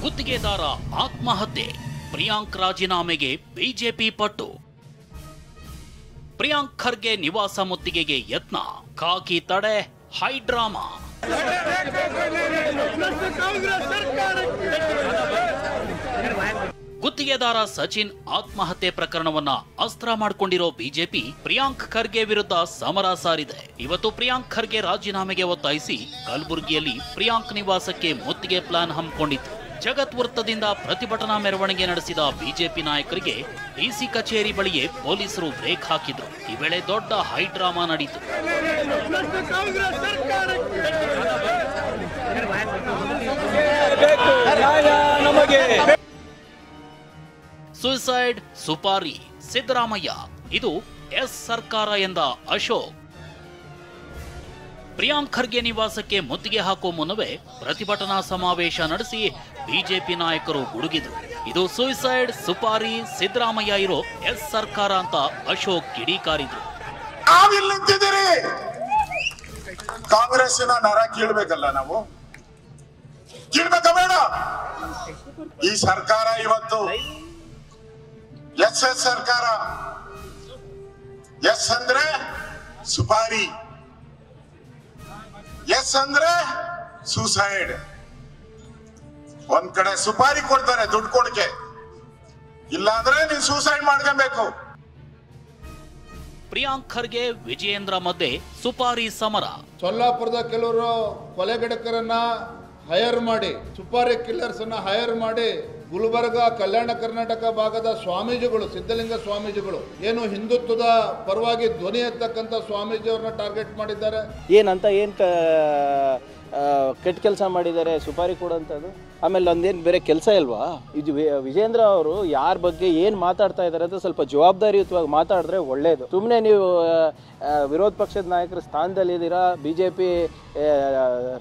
ಗುತ್ತಿಗೆದಾರ ಆತ್ಮಹತ್ಯೆ, ಪ್ರಿಯಾಂಕ್ ರಾಜೀನಾಮೆಗೆ ಬಿಜೆಪಿ ಪಟ್ಟು. ಪ್ರಿಯಾಂಕ್ ಖರ್ಗೆ ನಿವಾಸ ಮುತ್ತಿಗೆಗೆ ಯತ್ನ, ಖಾಕಿ ತಡೆ, ಹೈಡ್ರಾಮಾ. ಗುತ್ತಿಗೆದಾರ ಸಚಿನ್ ಆತ್ಮಹತ್ಯೆ ಪ್ರಕರಣವನ್ನ ಅಸ್ತ್ರ ಮಾಡಿಕೊಂಡಿರೋ ಬಿಜೆಪಿ ಪ್ರಿಯಾಂಕ್ ಖರ್ಗೆ ವಿರುದ್ಧ ಸಮರ ಸಾರಿದೆ. ಇವತ್ತು ಪ್ರಿಯಾಂಕ್ ಖರ್ಗೆ ರಾಜೀನಾಮೆಗೆ ಒತ್ತಾಯಿಸಿ ಕಲಬುರಗಿಯಲ್ಲಿ ಪ್ರಿಯಾಂಕ್ ನಿವಾಸಕ್ಕೆ ಮುತ್ತಿಗೆ ಪ್ಲಾನ್ ಹಮ್ಮಿಕೊಂಡಿತ್ತು. ಜಗತ್ ವೃತ್ತದಿಂದ ಪ್ರತಿಭಟನಾ ಮೆರವಣಿಗೆ ನಡೆಸಿದ ಬಿಜೆಪಿ ನಾಯಕರಿಗೆ ಡಿಸಿ ಕಚೇರಿ ಬಳಿಯೇ ಪೊಲೀಸರು ಬ್ರೇಕ್ ಹಾಕಿದ್ರು. ಈ ವೇಳೆ ದೊಡ್ಡ ಹೈಡ್ರಾಮಾ ನಡೆಯಿತು. ಸುಸೈಡ್ ಸುಪಾರಿ ಸಿದ್ದರಾಮಯ್ಯ, ಇದು ಎಸ್ ಸರ್ಕಾರ ಎಂದ ಅಶೋಕ್. ಪ್ರಿಯಾಂಕ್ ಖರ್ಗೆ ನಿವಾಸಕ್ಕೆ ಮುತ್ತಿಗೆ ಹಾಕುವ ಮುನ್ನವೇ ಪ್ರತಿಭಟನಾ ಸಮಾವೇಶ ನಡೆಸಿ ಬಿಜೆಪಿ ನಾಯಕರು ಗುಡುಗಿದ್ರು. ಇದು ಸುಸೈಡ್ ಸುಪಾರಿ ಸಿದ್ದರಾಮಯ್ಯ ಇರೋ ಎಸ್ ಸರ್ಕಾರ ಅಂತ ಅಶೋಕ್ ಕಿಡಿಕಾರಿದ್ರು. ಕಾಂಗ್ರೆಸ್ಸಿನ ನರ ಕೀಳ್ಬೇಕಲ್ಲ, ನಾವು ಕೀಳ್ಬೇಕ ಬೇಡ? ಈ ಸರ್ಕಾರ ಇವತ್ತು ಎಸ್ ಸರ್ಕಾರ. ಎಸ್ ಅಂದ್ರೆ ಸುಪಾರಿ, ಎಸ್ ಅಂದ್ರೆ ಸೂಸೈಡ್. ಒಂದ್ ಕಡೆ ಸುಪಾರಿ ಕೊಡ್ತಾರೆ ದುಡ್ಡು ಕೊಡಕ್ಕೆ, ಇಲ್ಲಾಂದ್ರೆ ನೀನ್ ಸೂಸೈಡ್ ಮಾಡ್ಕೊಬೇಕು. ಪ್ರಿಯಾಂಕ್ ಖರ್ಗೆ ವಿಜಯೇಂದ್ರ ಮಧ್ಯೆ ಸುಪಾರಿ ಸಮರ. ಸೊಲ್ಲಾಪುರದ ಕೆಲವರು ಕೊಲೆಗಡಕರನ್ನ ಹೈರ್ ಮಾಡಿ, ಸುಪಾರಿ ಕಿಲ್ಲರ್ಸ್ ಅನ್ನ ಹೈರ್ ಮಾಡಿ ಗುಲ್ಬರ್ಗ ಕಲ್ಯಾಣ ಕರ್ನಾಟಕ ಭಾಗದ ಸ್ವಾಮೀಜಿಗಳು, ಸಿದ್ಧಲಿಂಗ ಸ್ವಾಮೀಜಿಗಳು, ಏನು ಹಿಂದುತ್ವದ ಪರವಾಗಿ ಧ್ವನಿ ಎತ್ತಕ್ಕಂಥ ಸ್ವಾಮೀಜಿಯವ್ರನ್ನ ಟಾರ್ಗೆಟ್ ಮಾಡಿದ್ದಾರೆ. ಏನಂತ ಕೆಟ್ಟ ಕೆಲಸ ಮಾಡಿದ್ದಾರೆ ಸುಪಾರಿ ಕೊಡೋಂಥದ್ದು. ಆಮೇಲೆ ಒಂದೇನು ಬೇರೆ ಕೆಲಸ ಇಲ್ವಾ? ಇದು ವಿಜೇಂದ್ರ ಅವರು ಯಾರ ಬಗ್ಗೆ ಏನು ಮಾತಾಡ್ತಾ ಇದ್ದಾರೆ ಅಂತ ಸ್ವಲ್ಪ ಜವಾಬ್ದಾರಿಯುತವಾಗಿ ಮಾತಾಡಿದ್ರೆ ಒಳ್ಳೇದು. ಸುಮ್ಮನೆ ನೀವು ವಿರೋಧ ಪಕ್ಷದ ನಾಯಕರ ಸ್ಥಾನದಲ್ಲಿದ್ದೀರಾ, BJP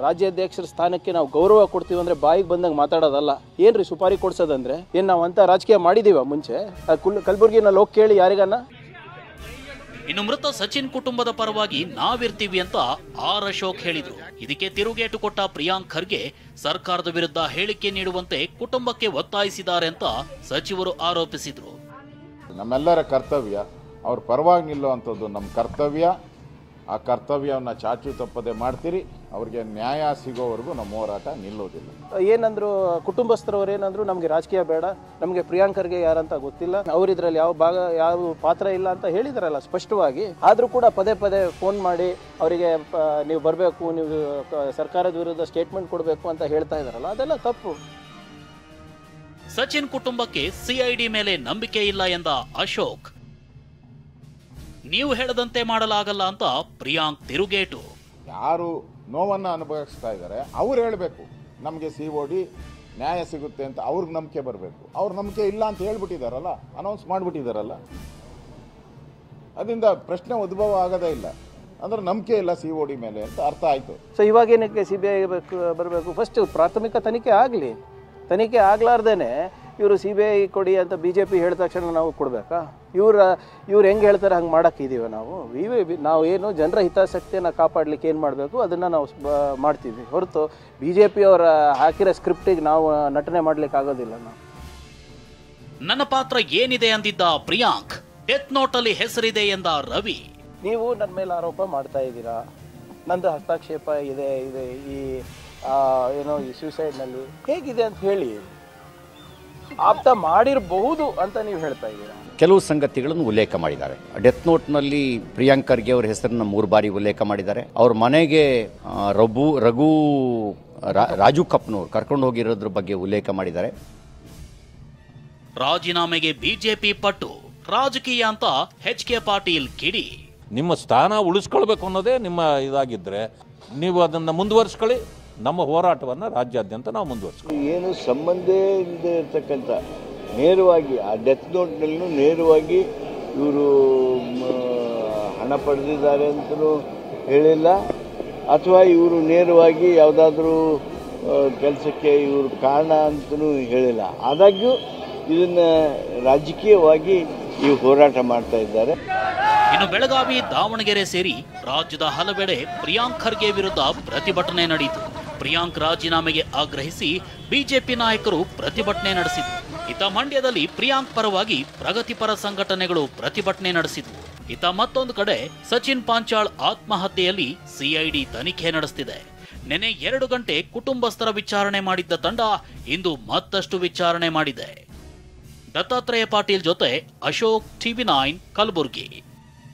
ರಾಜ್ಯಾಧ್ಯಕ್ಷರ ಸ್ಥಾನಕ್ಕೆ ನಾವು ಗೌರವ ಕೊಡ್ತೀವಿ ಅಂದರೆ ಬಾಯಿಗೆ ಬಂದಂಗೆ ಮಾತಾಡೋದಲ್ಲ. ಏನ್ರಿ ಸುಪಾರಿ ಕೊಡ್ಸೋದಂದ್ರೆ ಏನು ನಾವು ಅಂತ ರಾಜಕೀಯ ಮಾಡಿದೀವ ಮುಂಚೆ? ಕಲಬುರಗಿನಲ್ಲಿ ಹೋಗಿ ಕೇಳಿ ಯಾರಿಗನ್ನ. ಇನ್ನು ಮೃತ ಸಚಿನ್ ಕುಟುಂಬದ ಪರವಾಗಿ ನಾವಿರ್ತೀವಿ ಅಂತ ಆರ್ ಅಶೋಕ್ ಹೇಳಿದ್ರು. ಇದಕ್ಕೆ ತಿರುಗೇಟು ಕೊಟ್ಟ ಪ್ರಿಯಾಂಕ್ ಖರ್ಗೆ ಸರ್ಕಾರದ ವಿರುದ್ಧ ಹೇಳಿಕೆ ನೀಡುವಂತೆ ಕುಟುಂಬಕ್ಕೆ ಒತ್ತಾಯಿಸಿದ್ದಾರೆ ಅಂತ ಸಚಿವರು ಆರೋಪಿಸಿದ್ರು. ನಮ್ಮೆಲ್ಲರ ಕರ್ತವ್ಯ ಅವ್ರ ಪರವಾಗಿ ನಿಲ್ಲುವಂಥದ್ದು ನಮ್ಮ ಕರ್ತವ್ಯ. ಆ ಕರ್ತವ್ಯವನ್ನು ಚಾಚು ತಪ್ಪದೆ ಮಾಡ್ತೀರಿ. ಅವ್ರಿಗೆ ನ್ಯಾಯ ಸಿಗೋವರೆಗೂ ನಮ್ಮ ಹೋರಾಟ ನಿಲ್ಲೋದಿಲ್ಲ. ಏನಂದ್ರು ಕುಟುಂಬಸ್ಥರವ್ರು ಏನಂದ್ರು, ನಮಗೆ ರಾಜಕೀಯ ಬೇಡ, ನಮಗೆ ಪ್ರಿಯಾಂಕ್ ಖರ್ಗೆ ಯಾರಂತ ಗೊತ್ತಿಲ್ಲ, ಅವ್ರಿದ್ರಲ್ಲಿ ಯಾವ ಪಾತ್ರ ಇಲ್ಲ ಅಂತ ಹೇಳಿದಾರಲ್ಲ ಸ್ಪಷ್ಟವಾಗಿ. ಆದರೂ ಕೂಡ ಪದೇ ಪದೇ ಫೋನ್ ಮಾಡಿ ಅವರಿಗೆ ನೀವು ಬರಬೇಕು, ನೀವು ಸರ್ಕಾರದ ವಿರುದ್ಧ ಸ್ಟೇಟ್ಮೆಂಟ್ ಕೊಡಬೇಕು ಅಂತ ಹೇಳ್ತಾ ಇದಾರಲ್ಲ, ಅದೆಲ್ಲ ತಪ್ಪು. ಸಚಿನ್ ಕುಟುಂಬಕ್ಕೆ CID ಮೇಲೆ ನಂಬಿಕೆ ಇಲ್ಲ ಎಂದ ಅಶೋಕ್. ನೀವು ಹೇಳದಂತೆ ಮಾಡಲಾಗಲ್ಲ ಅಂತ ಪ್ರಿಯಾಂಕ್ ತಿರುಗೇಟು. ಯಾರು ನೋವನ್ನು ಅನುಭವಿಸ್ತಾ ಇದ್ದಾರೆ ಅವ್ರು ಹೇಳಬೇಕು, ನಮಗೆ COD ನ್ಯಾಯ ಸಿಗುತ್ತೆ ಅಂತ ಅವ್ರಿಗೆ ನಂಬಿಕೆ ಬರಬೇಕು. ಅವ್ರ ನಂಬಿಕೆ ಇಲ್ಲ ಅಂತ ಹೇಳ್ಬಿಟ್ಟಿದಾರಲ್ಲ, ಅನೌನ್ಸ್ ಮಾಡಿಬಿಟ್ಟಿದಾರಲ್ಲ, ಅದರಿಂದ ಪ್ರಶ್ನೆ ಉದ್ಭವ ಆಗೋದೇ ಇಲ್ಲ. ಅಂದ್ರೆ ನಂಬಿಕೆ ಇಲ್ಲ COD ಮೇಲೆ ಅಂತ ಅರ್ಥ ಆಯಿತು. ಸೊ ಇವಾಗೇನಕ್ಕೆ CBI ಬರಬೇಕು? ಫಸ್ಟ್ ಪ್ರಾಥಮಿಕ ತನಿಖೆ ಆಗಲಿ. ತನಿಖೆ ಆಗ್ಲಾರ್ದೇನೆ ಇವರು CBI ಕೊಡಿ ಅಂತ BJP ಹೇಳಿದ ತಕ್ಷಣ ನಾವು ಕೊಡಬೇಕಾ? ಇವ್ರು ಹೆಂಗೆ ಹೇಳ್ತಾರೆ ಹಂಗೆ ಮಾಡೋಕ್ಕಿದ್ದೀವಿ ನಾವು ಏನು ಜನರ ಹಿತಾಸಕ್ತಿಯನ್ನು ಕಾಪಾಡಲಿಕ್ಕೆ ಏನು ಮಾಡಬೇಕು ಅದನ್ನು ನಾವು ಮಾಡ್ತೀವಿ ಹೊರತು BJP ಅವರ ಹಾಕಿರೋ ಸ್ಕ್ರಿಪ್ಟಿಗೆ ನಾವು ನಟನೆ ಮಾಡಲಿಕ್ಕೆ ಆಗೋದಿಲ್ಲ. ನನ್ನ ಪಾತ್ರ ಏನಿದೆ ಅಂದಿದ್ದ ಪ್ರಿಯಾಂಕ್, ಡೆತ್ ನೋಟಲ್ಲಿ ಹೆಸರಿದೆ ಎಂದ ರವಿ. ನೀವು ನನ್ನ ಮೇಲೆ ಆರೋಪ ಮಾಡ್ತಾ ಇದ್ದೀರಾ, ನಂದು ಹಸ್ತಕ್ಷೇಪ ಇದೆ ಈ ಏನೋ ಈ ಸೂಸೈಡ್ನಲ್ಲಿ ಹೇಗಿದೆ ಅಂತ ಹೇಳಿ. ಆಪ್ತ ಮಾಡಿರಬಹುದು ಅಂತ ನೀವು ಹೇಳ್ತಾ ಇದ್ದೀರಾ. ಕೆಲವು ಸಂಗತಿಗಳನ್ನು ಉಲ್ಲೇಖ ಮಾಡಿದ್ದಾರೆ. ಡೆತ್ ನೋಟ್ನಲ್ಲಿ ಪ್ರಿಯಾಂಕ್ ಖರ್ಗೆ ಅವರ ಹೆಸರನ್ನು 3 ಬಾರಿ ಉಲ್ಲೇಖ ಮಾಡಿದ್ದಾರೆ. ಅವ್ರ ಮನೆಗೆ ರಾಜು ಕಪ್ನೂರ್ ಕರ್ಕೊಂಡು ಹೋಗಿರೋದ್ರ ಬಗ್ಗೆ ಉಲ್ಲೇಖ ಮಾಡಿದ್ದಾರೆ. ರಾಜೀನಾಮೆಗೆ ಬಿಜೆಪಿ ಪಟ್ಟು, ರಾಜಕೀಯ ಅಂತ HK ಪಾಟೀಲ್ ಕಿಡಿ. ನಿಮ್ಮ ಸ್ಥಾನ ಉಳಿಸ್ಕೊಳ್ಬೇಕು ಅನ್ನೋದೇ ನಿಮ್ಮ ಇದಾಗಿದ್ದರೆ ನೀವು ಅದನ್ನು ಮುಂದುವರಿಸ್ಕೊಳ್ಳಿ. ನಮ್ಮ ಹೋರಾಟವನ್ನು ರಾಜ್ಯಾದ್ಯಂತ ನಾವು ಮುಂದುವರಿಸ್ತೀವಿ. ಏನು ಸಂಬಂಧ ಇಲ್ಲದೆ ಇರ್ತಕ್ಕಂಥ ನೇರವಾಗಿ ಆ ಡೆತ್ ನೋಟ್ನಲ್ಲೂ ನೇರವಾಗಿ ಇವರು ಹಣ ಪಡೆದಿದ್ದಾರೆ ಅಂತಲೂ ಹೇಳಿಲ್ಲ, ಅಥವಾ ಇವರು ನೇರವಾಗಿ ಯಾವುದಾದ್ರೂ ಕೆಲಸಕ್ಕೆ ಇವರು ಕಾರಣ ಅಂತಲೂ ಹೇಳಿಲ್ಲ. ಆದಾಗ್ಯೂ ಇದನ್ನು ರಾಜಕೀಯವಾಗಿ ಈ ಹೋರಾಟ ಮಾಡ್ತಾ ಇದ್ದಾರೆ. ಇನ್ನು ಬೆಳಗಾವಿ, ದಾವಣಗೆರೆ ಸೇರಿ ರಾಜ್ಯದ ಹಲವೆಡೆ ಪ್ರಿಯಾಂಕ್ ಖರ್ಗೆ ವಿರುದ್ಧ ಪ್ರತಿಭಟನೆ ನಡೆಯಿತು. ಪ್ರಿಯಾಂಕ್ ರಾಜೀನಾಮೆಗೆ ಆಗ್ರಹಿಸಿ ಬಿಜೆಪಿ ನಾಯಕರು ಪ್ರತಿಭಟನೆ ನಡೆಸಿದರು. ಇತ್ತ ಮಂಡ್ಯದಲ್ಲಿ ಪ್ರಿಯಾಂಕ್ ಪರವಾಗಿ ಪ್ರಗತಿಪರ ಸಂಘಟನೆಗಳು ಪ್ರತಿಭಟನೆ ನಡೆಸಿದವು. ಇತ್ತ ಮತ್ತೊಂದು ಕಡೆ ಸಚಿನ್ ಪಾಂಚಾಳ್ ಆತ್ಮಹತ್ಯೆಯಲ್ಲಿ ಸಿಐಡಿ ತನಿಖೆ ನಡೆಸುತ್ತಿದೆ. ನೆನೆ 2 ಗಂಟೆ ಕುಟುಂಬಸ್ಥರ ವಿಚಾರಣೆ ಮಾಡಿದ್ದ ತಂಡ ಇಂದು ಮತ್ತಷ್ಟು ವಿಚಾರಣೆ ಮಾಡಿದೆ. ದತ್ತಾತ್ರೇಯ ಪಾಟೀಲ್ ಜೊತೆ ಅಶೋಕ್, TV9 ಕಲಬುರಗಿ.